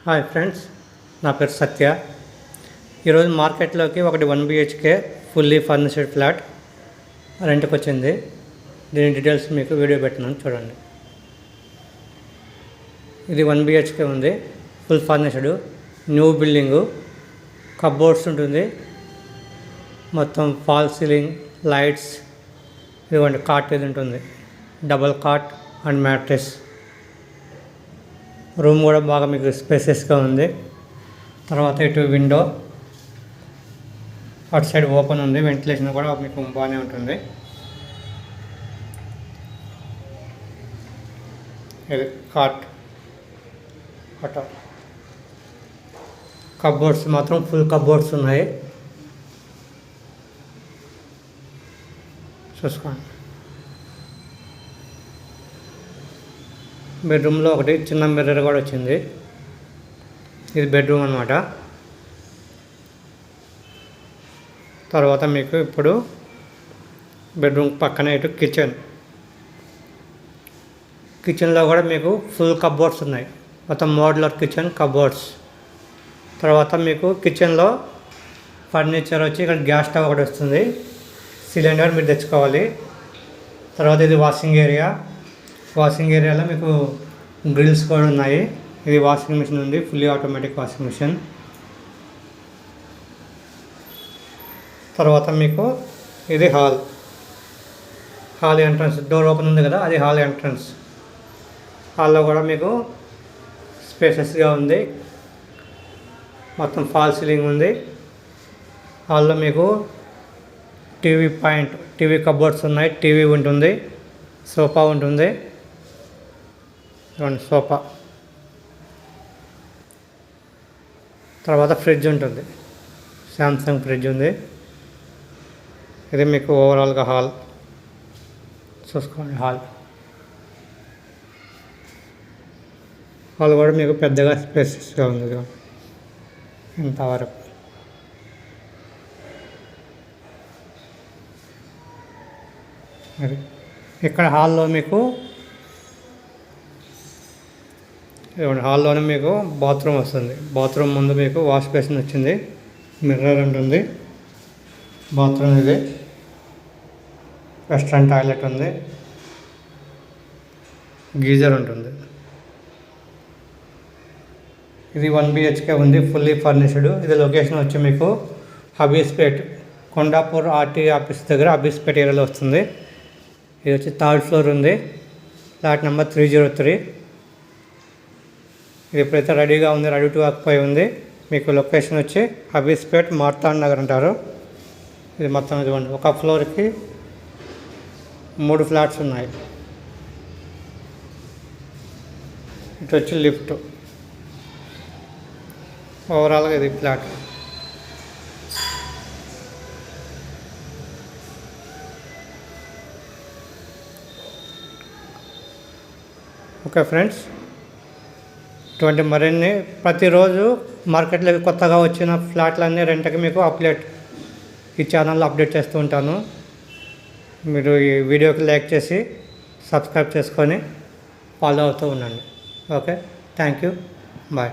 Hi friends, నా పేరు సత్య. ఈరోజు మార్కెట్లోకి ఒకటి 1 BHK ఫుల్లీ ఫర్నిష్డ్ ఫ్లాట్ రెంట్కి వచ్చింది. దీని డీటెయిల్స్ మీకు వీడియో పెట్టినాను, చూడండి. ఇది 1 BHK ఉంది, full furnished, new building, cupboards ఉంటుంది, మొత్తం ఫాల్ సీలింగ్, లైట్స్, ఇదిగోండి కాట్ ఇది ఉంటుంది, double cot and mattress. Room కూడా బాగా మీకు స్పేసెస్గా ఉంది. తర్వాత ఇటు విండో, అటు సైడ్ ఓపెన్ ఉంది, వెంటిలేషన్ కూడా మీకు బాగానే ఉంటుంది. ఇది కాట్ అట. కబోర్డ్స్ మాత్రం ఫుల్ కబోర్డ్స్ ఉన్నాయి, చూసుకోండి. బెడ్రూమ్లో ఒకటి చిన్న మిర్రర్ కూడా వచ్చింది. ఇది బెడ్రూమ్ అన్నమాట. తర్వాత మీకు ఇప్పుడు బెడ్రూమ్ పక్కనే ఇటు కిచెన్లో కూడా మీకు ఫుల్ కబోర్డ్స్ ఉన్నాయి, మొత్తం మోడ్యులర్ కిచెన్ కబోర్డ్స్. తర్వాత మీకు కిచెన్లో ఫర్నిచర్ వచ్చి ఇక్కడ గ్యాస్ స్టవ్ ఒకటి వస్తుంది, సిలిండర్ మీరు తెచ్చుకోవాలి. తర్వాత ఇది వాషింగ్ ఏరియాలో మీకు గ్రిల్స్ కూడా ఉన్నాయి. ఇది వాషింగ్ మిషన్ ఉంది, ఫుల్లీ ఆటోమేటిక్ వాషింగ్ మిషన్. తర్వాత మీకు ఇది హాల్ ఎంట్రన్స్, డోర్ ఓపెన్ ఉంది కదా, అది హాల్ ఎంట్రన్స్. హాల్లో కూడా మీకు స్పేసెస్గా ఉంది, మొత్తం ఫాల్ సీలింగ్ ఉంది. హాల్లో మీకు టీవీ కబోర్డ్స్ ఉన్నాయి, టీవీ ఉంటుంది, సోఫా ఉంటుంది, సోఫా. తర్వాత ఫ్రిడ్జ్ ఉంటుంది, శాంసంగ్ ఫ్రిడ్జ్ ఉంది. ఇది మీకు ఓవరాల్గా హాల్ చూసుకోండి. హాల్ కూడా మీకు పెద్దగా స్పేసెస్గా ఉంది ఇంతవరకు. మరి ఇక్కడ హాల్లోనే మీకు బాత్రూమ్ వస్తుంది. బాత్రూమ్ ముందు మీకు వాష్ బేసిన్ వచ్చింది, మిర్రర్ ఉంటుంది, బాత్రూమ్ ఇది, వెస్ట్రన్ టాయిలెట్ ఉంది, గీజర్ ఉంటుంది. ఇది 1 BHK ఉంది, ఫుల్లీ ఫర్నిష్డ్. ఇది లొకేషన్ వచ్చి మీకు హబీస్పేట్, కొండాపూర్ ఆర్టీ ఆఫీస్ దగ్గర హబీస్పేట్ ఏరియాలో వస్తుంది. ఇది వచ్చి 3rd ఫ్లోర్ ఉంది, ఫ్లాట్ నెంబర్ 303. ఇది ఇప్పుడైతే రెడీగా ఉంది, రెడీ టు ఆక్యుపై ఉంది. మీకు లొకేషన్ వచ్చి హబీస్పేట్ మార్తాండ్ నగర్ అంటారు. ఇది మొత్తం ఇదిగోండి, ఒక ఫ్లోర్కి 3 ఫ్లాట్స్ ఉన్నాయి. ఇటు వచ్చి లిఫ్ట్. ఓవరాల్గా ఇది ఫ్లాట్. ఓకే ఫ్రెండ్స్, ఇటువంటి మరిన్ని ప్రతిరోజు మార్కెట్లోకి కొత్తగా వచ్చిన ఫ్లాట్లన్నీ రెంట్కి మీకు ఈ ఛానల్లో అప్డేట్ చేస్తూ ఉంటాను. మీరు ఈ వీడియోకి లైక్ చేసి సబ్స్క్రైబ్ చేసుకొని ఫాలో అవుతూ ఉండండి. Okay, thank you, bye.